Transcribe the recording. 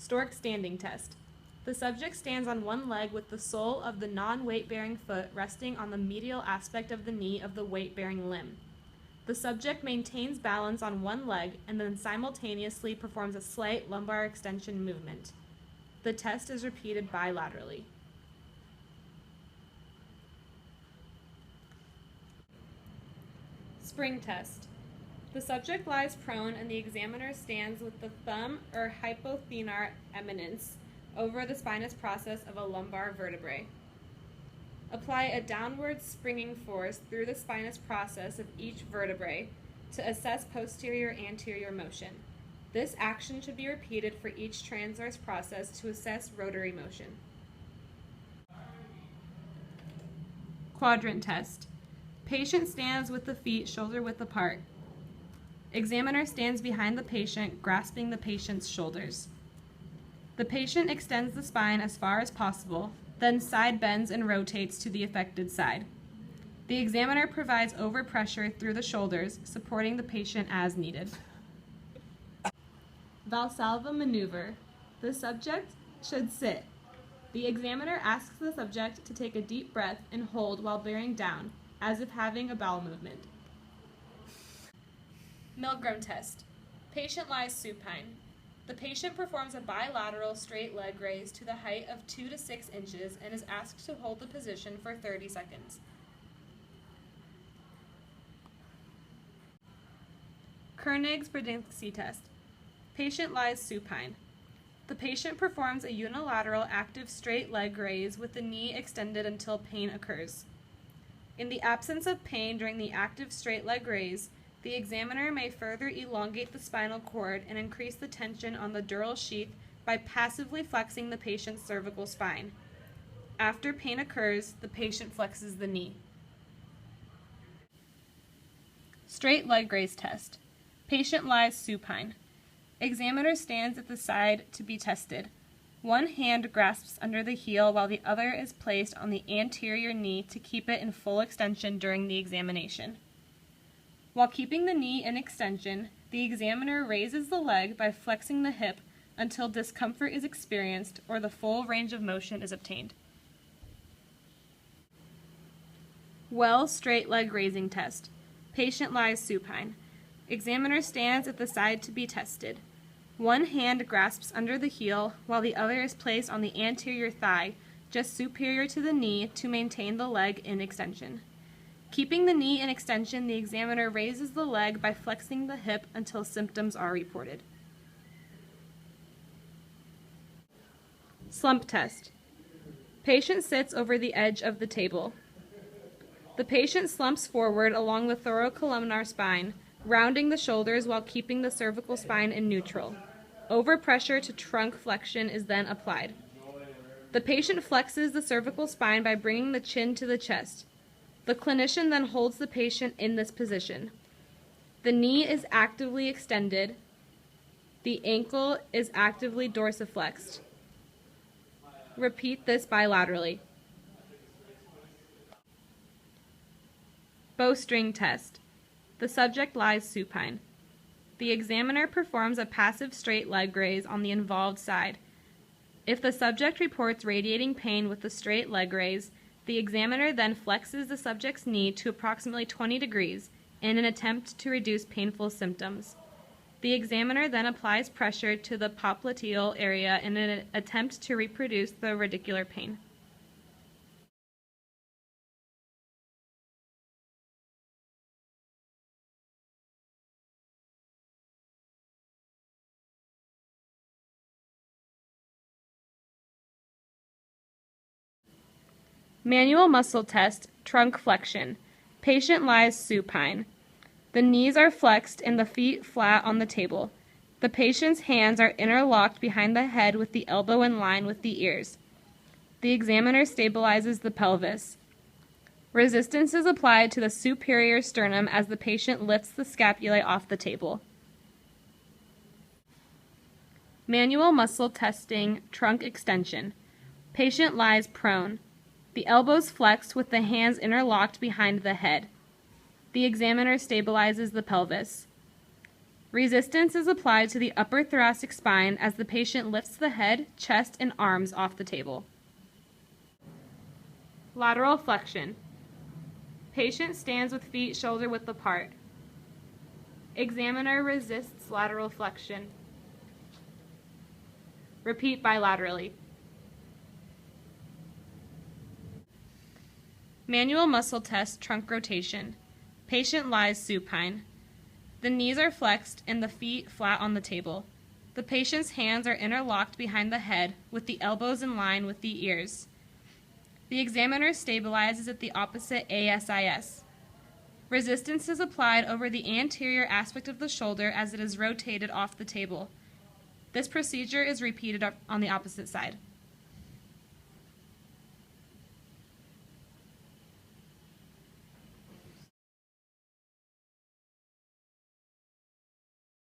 Stork standing test. The subject stands on one leg with the sole of the non-weight-bearing foot resting on the medial aspect of the knee of the weight-bearing limb. The subject maintains balance on one leg and then simultaneously performs a slight lumbar extension movement. The test is repeated bilaterally. Spring test. The subject lies prone and the examiner stands with the thumb or hypothenar eminence over the spinous process of a lumbar vertebrae. Apply a downward springing force through the spinous process of each vertebrae to assess posterior-anterior motion. This action should be repeated for each transverse process to assess rotary motion. Quadrant test. Patient stands with the feet shoulder-width apart. Examiner stands behind the patient, grasping the patient's shoulders. The patient extends the spine as far as possible, then side bends and rotates to the affected side. The examiner provides overpressure through the shoulders, supporting the patient as needed. Valsalva maneuver. The subject should sit. The examiner asks the subject to take a deep breath and hold while bearing down, as if having a bowel movement. Milgram test. Patient lies supine. The patient performs a bilateral straight leg raise to the height of 2 to 6 inches and is asked to hold the position for 30 seconds. Koenigs-Brzezinski test. Patient lies supine. The patient performs a unilateral active straight leg raise with the knee extended until pain occurs. In the absence of pain during the active straight leg raise, the examiner may further elongate the spinal cord and increase the tension on the dural sheath by passively flexing the patient's cervical spine. After pain occurs, the patient flexes the knee. Straight leg raise test. Patient lies supine. Examiner stands at the side to be tested. One hand grasps under the heel while the other is placed on the anterior knee to keep it in full extension during the examination. While keeping the knee in extension, the examiner raises the leg by flexing the hip until discomfort is experienced or the full range of motion is obtained. Well straight leg raising test. Patient lies supine. Examiner stands at the side to be tested. One hand grasps under the heel while the other is placed on the anterior thigh, just superior to the knee, to maintain the leg in extension. Keeping the knee in extension, the examiner raises the leg by flexing the hip until symptoms are reported. Slump test. Patient sits over the edge of the table. The patient slumps forward along the thoracolumnar spine, rounding the shoulders while keeping the cervical spine in neutral. Overpressure to trunk flexion is then applied. The patient flexes the cervical spine by bringing the chin to the chest. The clinician then holds the patient in this position. The knee is actively extended. The ankle is actively dorsiflexed. Repeat this bilaterally. Bowstring test. The subject lies supine. The examiner performs a passive straight leg raise on the involved side. If the subject reports radiating pain with the straight leg raise, the examiner then flexes the subject's knee to approximately 20 degrees in an attempt to reduce painful symptoms. The examiner then applies pressure to the popliteal area in an attempt to reproduce the radicular pain. Manual muscle test, trunk flexion. Patient lies supine. The knees are flexed and the feet flat on the table. The patient's hands are interlocked behind the head with the elbow in line with the ears. The examiner stabilizes the pelvis. Resistance is applied to the superior sternum as the patient lifts the scapulae off the table. Manual muscle testing, trunk extension. Patient lies prone. The elbows flexed with the hands interlocked behind the head. The examiner stabilizes the pelvis. Resistance is applied to the upper thoracic spine as the patient lifts the head, chest, and arms off the table. Lateral flexion. Patient stands with feet shoulder width apart. Examiner resists lateral flexion. Repeat bilaterally. Manual muscle test, trunk rotation. Patient lies supine. The knees are flexed and the feet flat on the table. The patient's hands are interlocked behind the head with the elbows in line with the ears. The examiner stabilizes at the opposite ASIS. Resistance is applied over the anterior aspect of the shoulder as it is rotated off the table. This procedure is repeated on the opposite side.